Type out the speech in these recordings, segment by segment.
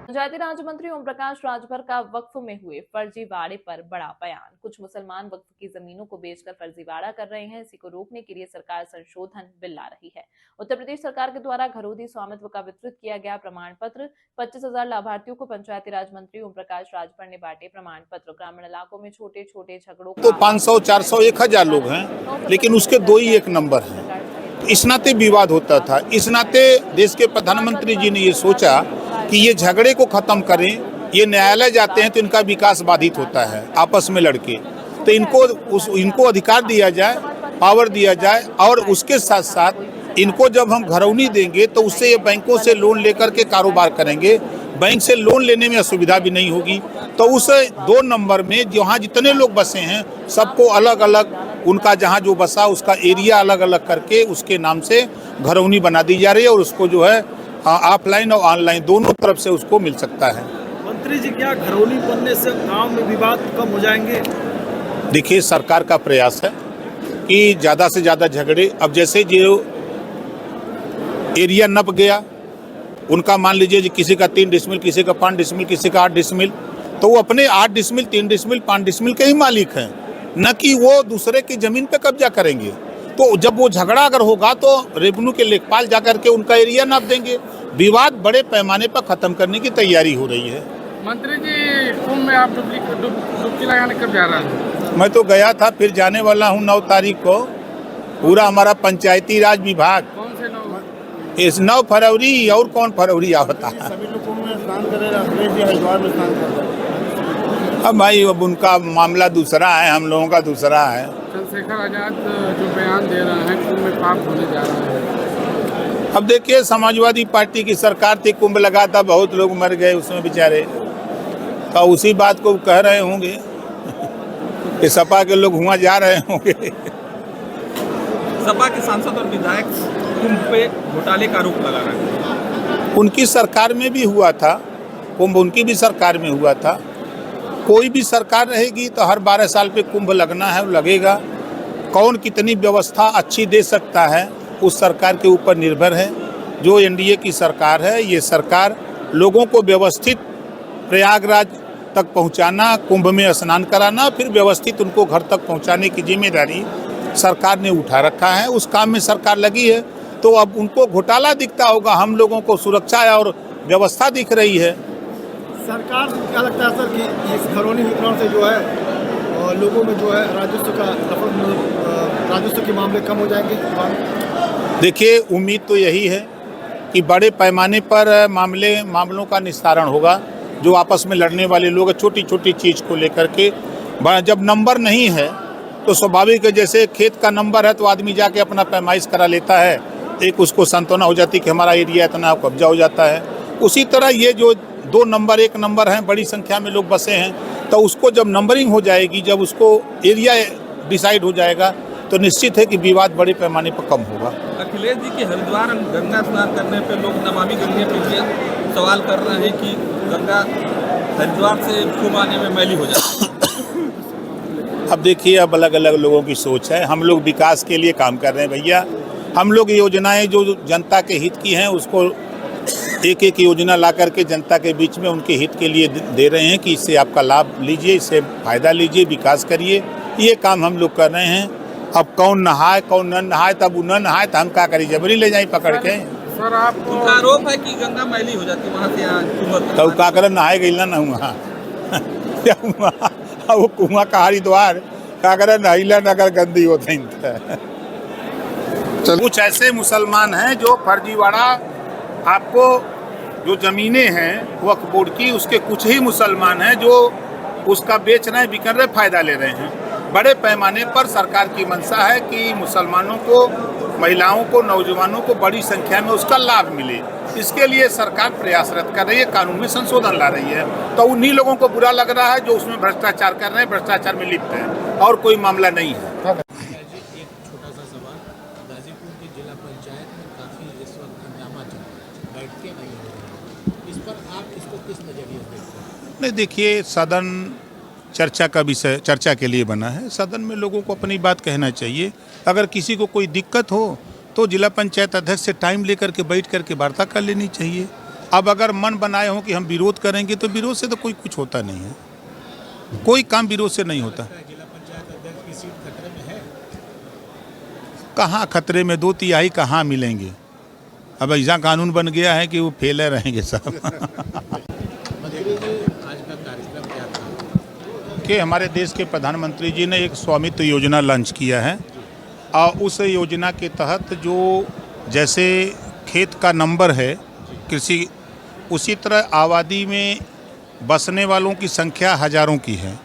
पंचायती राज मंत्री ओम प्रकाश राजभर का वक्फ में हुए फर्जीवाड़े पर बड़ा बयान। कुछ मुसलमान वक्फ की जमीनों को बेचकर फर्जीवाड़ा कर रहे हैं। इसी को रोकने के लिए सरकार संशोधन बिल ला रही है। उत्तर प्रदेश सरकार के द्वारा घरोधी स्वामित्व का वितरित किया गया प्रमाण पत्र 25,000 लाभार्थियों को पंचायती राज मंत्री ओम प्रकाश राजभर ने बांटे प्रमाण पत्र। ग्रामीण इलाकों में छोटे छोटे झगड़ों तो 500, 400, 1000 लोग हैं, लेकिन उसके दो ही एक नंबर है। इस नाते विवाद होता था। इस नाते देश के प्रधानमंत्री जी ने ये सोचा कि ये झगड़े को खत्म करें। ये न्यायालय जाते हैं तो इनका विकास बाधित होता है आपस में लड़के, तो इनको अधिकार दिया जाए, पावर दिया जाए, और उसके साथ साथ इनको जब हम घरौनी देंगे तो उससे ये बैंकों से लोन लेकर के कारोबार करेंगे। बैंक से लोन लेने में असुविधा भी नहीं होगी। तो उस 2 नंबर में जहाँ जितने लोग बसे हैं सबको अलग अलग उनका जहाँ जो बसा उसका एरिया अलग अलग करके उसके नाम से घरौनी बना दी जा रही है, और उसको जो है ऑफलाइन और ऑनलाइन दोनों तरफ से उसको मिल सकता है। मंत्री जी, क्या घरौनी बनने से गांव में विवाद कम हो जाएंगे? देखिए, सरकार का प्रयास है कि ज़्यादा से ज़्यादा झगड़े, अब जैसे जो एरिया नप गया उनका, मान लीजिए किसी का 3 डिसमिल, किसी का 5 डिसमिल, किसी का 8 डिसमिल, तो वो अपने 8 डिसमिल, 3 डिसमिल, 5 डिसमिल के ही मालिक हैं, न कि वो दूसरे की जमीन पे कब्जा करेंगे। तो जब वो झगड़ा अगर होगा तो रेवेन्यू के लेखपाल जाकर के उनका एरिया नाप देंगे। विवाद बड़े पैमाने पर खत्म करने की तैयारी हो रही है। मंत्री जी, कुंभ में आप डुबकी लगाने कब जा रहे हैं? मैं तो गया था, फिर जाने वाला हूँ 9 तारीख को। पूरा हमारा पंचायती राज विभाग, कौन से 9? इस 9 फरवरी, और कौन फरवरी आता है। सभी लोग कुंभ में स्नान करेगा, हरिद्वार में स्नान करेगा। अब भाई, अब उनका मामला दूसरा है, हम लोगों का दूसरा है। चंद्रशेखर आजाद जो बयान दे रहे हैं कुंभ में पाप होने जा रहा है। अब देखिए, समाजवादी पार्टी की सरकार थी, कुंभ लगा था, बहुत लोग मर गए उसमें बेचारे, तो उसी बात को कह रहे होंगे कि सपा के लोग वहाँ जा रहे होंगे। सपा के सांसद और विधायक कुंभ पे घोटाले का आरोप लगा रहे हैं। उनकी सरकार में भी हुआ था कुंभ, उनकी भी सरकार में हुआ था। कोई भी सरकार रहेगी तो हर 12 साल पे कुंभ लगना है, लगेगा। कौन कितनी व्यवस्था अच्छी दे सकता है उस सरकार के ऊपर निर्भर है। जो एनडीए की सरकार है, ये सरकार लोगों को व्यवस्थित प्रयागराज तक पहुंचाना, कुंभ में स्नान कराना, फिर व्यवस्थित उनको घर तक पहुंचाने की जिम्मेदारी सरकार ने उठा रखा है। उस काम में सरकार लगी है। तो अब उनको घोटाला दिखता होगा, हम लोगों को सुरक्षा और व्यवस्था दिख रही है। सरकार को क्या लगता है सर कि इस घरौनी वितरण से जो है लोगों में जो है राजस्व के मामले कम हो जाएंगे? देखिए, उम्मीद तो यही है कि बड़े पैमाने पर मामलों का निस्तारण होगा। जो आपस में लड़ने वाले लोग छोटी छोटी चीज़ को लेकर के, जब नंबर नहीं है तो स्वाभाविक है, जैसे खेत का नंबर है तो आदमी जाके अपना पैमाइश करा लेता है, एक उसको सांत्वना हो जाती है कि हमारा एरिया इतना कब्जा हो जाता है। उसी तरह ये जो 2 नंबर 1 नंबर हैं, बड़ी संख्या में लोग बसे हैं, तो उसको जब नंबरिंग हो जाएगी, जब उसको एरिया डिसाइड हो जाएगा, तो निश्चित है कि विवाद बड़े पैमाने पर कम होगा। अखिलेश जी के हरिद्वार गंगा स्नान करने पे लोग नमामि गंगे पे लिए सवाल कर रहे हैं कि गंगा हरिद्वार से कुंभ आने में मैली हो जाती है। अब देखिए, अब अलग अलग लोगों की सोच है। हम लोग विकास के लिए काम कर रहे हैं भैया। हम लोग योजनाएं जो जनता के हित की हैं उसको एक एक योजना ला करके जनता के बीच में उनके हित के लिए दे रहे हैं कि इससे आपका लाभ लीजिए, इससे फ़ायदा लीजिए, विकास करिए। ये काम हम लोग कर रहे हैं। अब कौन नहाए कौन न नहाए, तब वो न नहाए तो हम क्या करें, जबरी ले जाए पकड़ के। सर, आपको उनका आरोप है कि गंगा मैली हो जाती है वहाँ से यहाँ कुंभ। तो क्या करें, नहाए गई ना वहाँ वो कुआं का हरिद्वार क्या करें, नहीला नगर गंदी होते हैं। कुछ ऐसे मुसलमान हैं जो फर्जीवाड़ा, आपको जो ज़मीनें हैं वक्फ बोर्ड की, उसके कुछ ही मुसलमान हैं जो उसका बेच रहे हैं, बिक रहे, फ़ायदा ले रहे हैं। बड़े पैमाने पर सरकार की मंशा है कि मुसलमानों को, महिलाओं को, नौजवानों को बड़ी संख्या में उसका लाभ मिले। इसके लिए सरकार प्रयासरत कर रही है, कानून में संशोधन ला रही है। तो उन्हीं लोगों को बुरा लग रहा है जो उसमें भ्रष्टाचार कर रहे हैं, भ्रष्टाचार में लिप्त हैं, और कोई मामला नहीं है। एक छोटा सा सवाल, गाजीपुर की जिला पंचायत में काफ़ी इस वक्त हंगामा चल रहा है, बैठकें नहीं हो रही, इस पर आप इसको किस नज़रिए से देखते हैं? नहीं, देखिए, सदन चर्चा का विषय, चर्चा के लिए बना है। सदन में लोगों को अपनी बात कहना चाहिए। अगर किसी को कोई दिक्कत हो तो जिला पंचायत अध्यक्ष से टाइम लेकर के बैठ करके वार्ता कर लेनी चाहिए। अब अगर मन बनाए हों कि हम विरोध करेंगे तो विरोध से तो कोई कुछ होता नहीं है, कोई काम विरोध से नहीं होता। जिला पंचायत अध्यक्ष की सीट खतरे में है? कहाँ खतरे में, 2/3 कहाँ मिलेंगे। अब ऐसा कानून बन गया है कि वो फेले रहेंगे सब। मंत्री जी, आज का कार्यक्रम क्या था? कि हमारे देश के प्रधानमंत्री जी ने एक स्वामित्व योजना लॉन्च किया है और उस योजना के तहत जो जैसे खेत का नंबर है कृषि, उसी तरह आबादी में बसने वालों की संख्या हजारों की है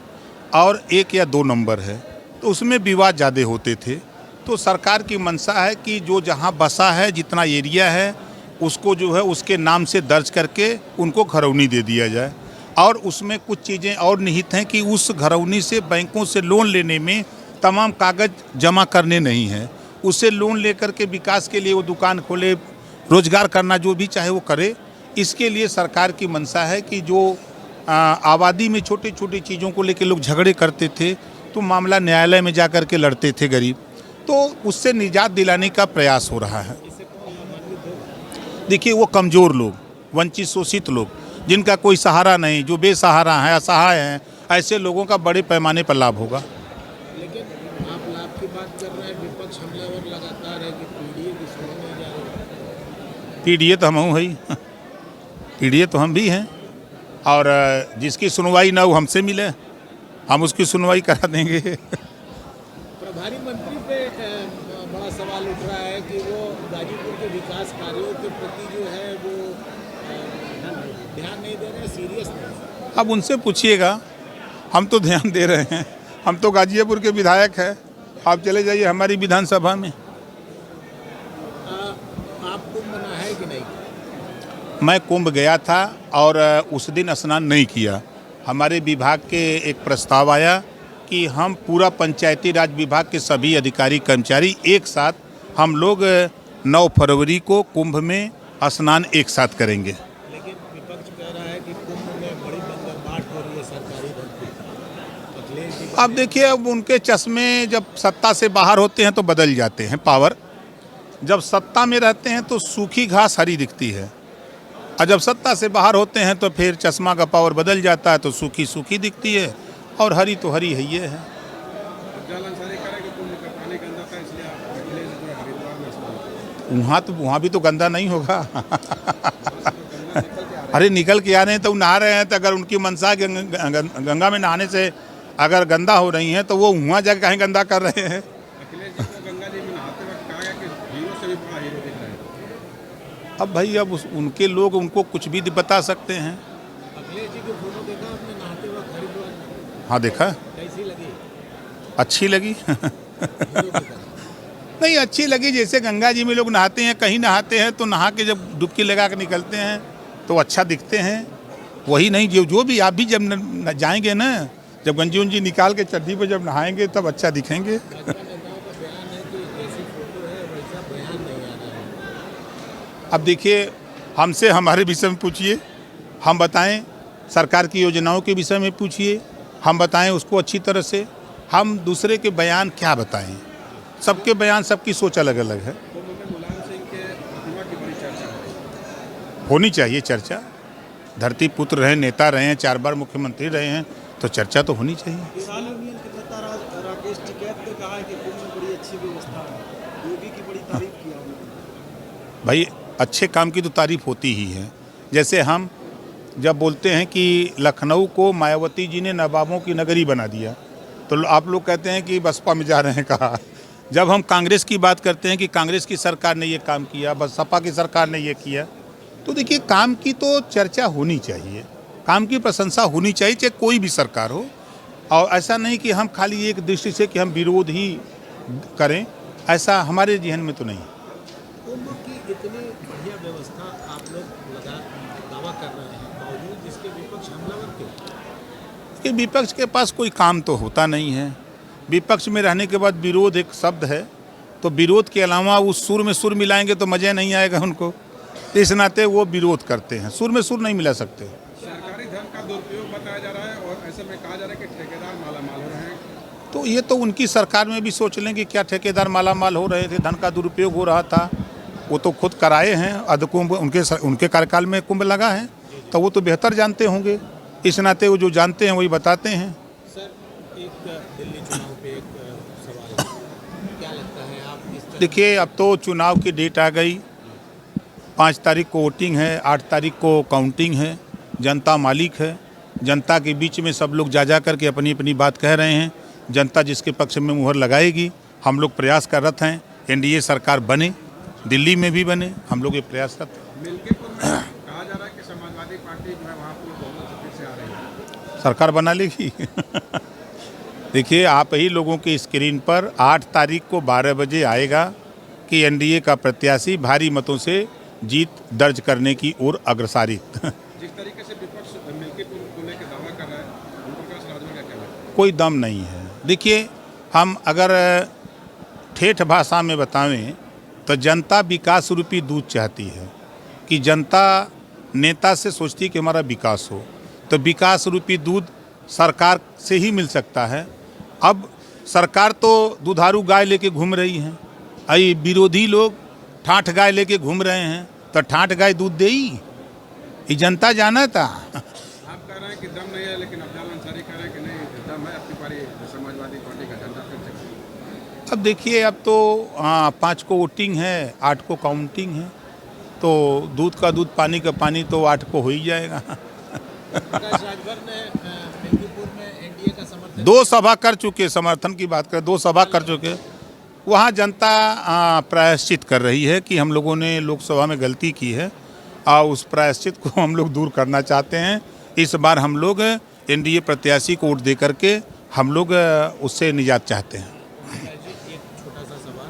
और 1 या 2 नंबर है, तो उसमें विवाद ज़्यादा होते थे। तो सरकार की मंशा है कि जो जहाँ बसा है, जितना एरिया है, उसको जो है उसके नाम से दर्ज करके उनको घरौनी दे दिया जाए। और उसमें कुछ चीज़ें और निहित हैं कि उस घरौनी से बैंकों से लोन लेने में तमाम कागज़ जमा करने नहीं हैं, उससे लोन लेकर के विकास के लिए वो दुकान खोले, रोजगार करना जो भी चाहे वो करे। इसके लिए सरकार की मंशा है कि जो आबादी में छोटी छोटी चीज़ों को लेकर लोग झगड़े करते थे तो मामला न्यायालय में जा कर के लड़ते थे गरीब, तो उससे निजात दिलाने का प्रयास हो रहा है। देखिए, वो कमज़ोर लोग, वंचित शोषित लोग, जिनका कोई सहारा नहीं, जो बेसहारा हैं, असहाय हैं, ऐसे लोगों का बड़े पैमाने पर लाभ होगा। लेकिन आप लाभ की बात कर रहे हैं, विपक्ष हमलावर लगातार है कि पीडीए की सुनने जा रहे हैं। पीडीए तो हम हूँ ही, पीडीए तो हम भी हैं, और जिसकी सुनवाई ना हो हमसे मिले, हम उसकी सुनवाई करा देंगे। प्रभारी मंत्री पे बड़ा सवाल उठ रहा है कि वो गाजीपुर के विकास कार्यों के प्रति जो है वो ध्यान नहीं दे रहे, सीरियस नहीं। अब उनसे पूछिएगा, हम तो ध्यान दे रहे हैं, हम तो गाजीपुर के विधायक हैं। आप चले जाइए हमारी विधानसभा में। आप कुंभ मना है कि नहीं? मैं कुंभ गया था और उस दिन स्नान नहीं किया। हमारे विभाग के एक प्रस्ताव आया कि हम पूरा पंचायती राज विभाग के सभी अधिकारी कर्मचारी एक साथ हम लोग 9 फरवरी को कुंभ में स्नान एक साथ करेंगे। लेकिन विपक्ष कह रहा है कि कुंभ में बड़ी बंदरबाट हो रही है सरकारी धन। अब देखिए, अब उनके चश्मे जब सत्ता से बाहर होते हैं तो बदल जाते हैं पावर। जब सत्ता में रहते हैं तो सूखी घास हरी दिखती है, और जब सत्ता से बाहर होते हैं तो फिर चश्मा का पावर बदल जाता है, तो सूखी सूखी दिखती है और हरी तो हरी है। ये है वहाँ भी तो गंदा नहीं होगा। अरे निकल के आ रहे हैं तो नहा रहे हैं, तो अगर उनकी मंशा गंगा में नहाने से अगर गंदा हो रही हैं तो वो वहाँ जाकर कहीं गंदा कर रहे हैं। अब भाई, अब उनके लोग उनको कुछ भी बता सकते हैं। अखिलेश जी की फोटो देखा आपने नहाते वक्त हरिद्वार में? हाँ देखा। कैसी लगी? अच्छी लगी। नहीं, अच्छी लगी। जैसे गंगा जी में लोग नहाते हैं, कहीं नहाते हैं तो नहा के जब डुबकी लगा के निकलते हैं तो अच्छा दिखते हैं। वही नहीं, जो भी आप भी जब जाएंगे ना, जब गंजी उंजी निकाल के चड्डी पे जब नहाएंगे तब अच्छा दिखेंगे। अब देखिए, हमसे हमारे विषय में पूछिए, हम बताएं। सरकार की योजनाओं के विषय में पूछिए, हम बताएं उसको अच्छी तरह से। हम दूसरे के बयान क्या बताएं? सबके बयान, सबकी सोच अलग अलग है। होनी चाहिए चर्चा। धरती पुत्र रहे, नेता रहे हैं, 4 बार मुख्यमंत्री रहे हैं, तो चर्चा तो होनी चाहिए। किसान यूनियन के नेता राकेश टिकैत ने कहा है कि कुंभ में बड़ी अच्छी व्यवस्था है, योगी की बड़ी तारीफ की आपने। भाई, अच्छे काम की तो तारीफ होती ही है। जैसे हम जब बोलते हैं कि लखनऊ को मायावती जी ने नवाबों की नगरी बना दिया, तो आप लोग कहते हैं कि बसपा में जा रहे हैं। कहा जब हम कांग्रेस की बात करते हैं कि कांग्रेस की सरकार ने ये काम किया, बसपा की सरकार ने ये किया, तो देखिए, काम की तो चर्चा होनी चाहिए, काम की प्रशंसा होनी चाहिए, चाहे कोई भी सरकार हो। और ऐसा नहीं कि हम खाली एक दृष्टि से कि हम विरोध ही करें, ऐसा हमारे जहन में तो नहीं। कुंभ की इतनी बढ़िया व्यवस्था आप लोग दावा कर रहे हैं, बावजूद जिसके विपक्ष हमलावर क्यों? कि विपक्ष के पास कोई काम तो होता नहीं है। विपक्ष में रहने के बाद विरोध एक शब्द है, तो विरोध के अलावा उस सुर में सुर मिलाएंगे तो मज़ा नहीं आएगा उनको। इस नाते वो विरोध करते हैं, सुर में सुर नहीं मिला सकते। सरकारी धन का दुरुपयोग बताया जा रहा है और ऐसे में कहा जा रहा है कि ठेकेदार मालामाल हो रहे हैं। तो ये तो उनकी सरकार में भी सोच लें कि क्या ठेकेदार मालामाल हो रहे थे, धन का दुरुपयोग हो रहा था। वो तो खुद कराए हैं अधकुंभ, उनके कार्यकाल में कुंभ लगा है, तो वो तो बेहतर जानते होंगे। इस नाते वो जो जानते हैं वही बताते हैं। सर, एक दिल्ली चुनाव पे एक सवाल क्या लगता है आप इस तरह देखिए, अब तो चुनाव की डेट आ गई, 5 तारीख को वोटिंग है, 8 तारीख को काउंटिंग है। जनता मालिक है, जनता के बीच में सब लोग जा करके अपनी अपनी बात कह रहे हैं। जनता जिसके पक्ष में मुहर लगाएगी, हम लोग प्रयास करत हैं एनडीए सरकार बने, दिल्ली में भी बने, हम लोग ये प्रयासरत हैं। मिल्कीपुर में कहा जा रहा है कि समाजवादी पार्टी जो है वहाँ पर बहुमत से फिर से आ रही है। सरकार बना लेगी। देखिए, आप ही लोगों की स्क्रीन पर 8 तारीख को 12 बजे आएगा कि एनडीए का प्रत्याशी भारी मतों से जीत दर्ज करने की ओर अग्रसारित। जिस तरीके से विपक्ष मिल्कीपुर को लेकर दावा कर रहा है, ओम प्रकाश राजभर का कहना है। कोई दम नहीं है। देखिए, हम अगर ठेठ भाषा में बतावें तो जनता विकास रूपी दूध चाहती है, कि जनता नेता से सोचती है कि हमारा विकास हो, तो विकास रूपी दूध सरकार से ही मिल सकता है। अब सरकार तो दुधारू गाय लेके घूम रही है, अई विरोधी लोग ठाठ गाय लेके घूम रहे हैं, तो ठाठ गाय दूध देगी? ये जनता जाना था। आप कह रहे हैं कि दम नहीं है, लेकिन अफजल अंसारी कह रहे हैं कि नहीं, दम है, अपनी पारी समाजवादी पार्टी का झंडा फिर से। अब देखिए, अब तो 5 को वोटिंग है, 8 को काउंटिंग है, तो दूध का दूध पानी का पानी तो 8 को हो ही जाएगा। प्रकाश राजभर ने मिल्कीपुर में एनडीए का समर्थन 2 सभा कर चुके, समर्थन की बात करें 2 सभा कर चुके। वहाँ जनता प्रायश्चित कर रही है कि हम लोगों ने लोकसभा में गलती की है, और उस प्रायश्चित को हम लोग दूर करना चाहते हैं। इस बार हम लोग एनडीए प्रत्याशी को वोट दे करके हम लोग उससे निजात चाहते हैं। एक छोटा सा सवाल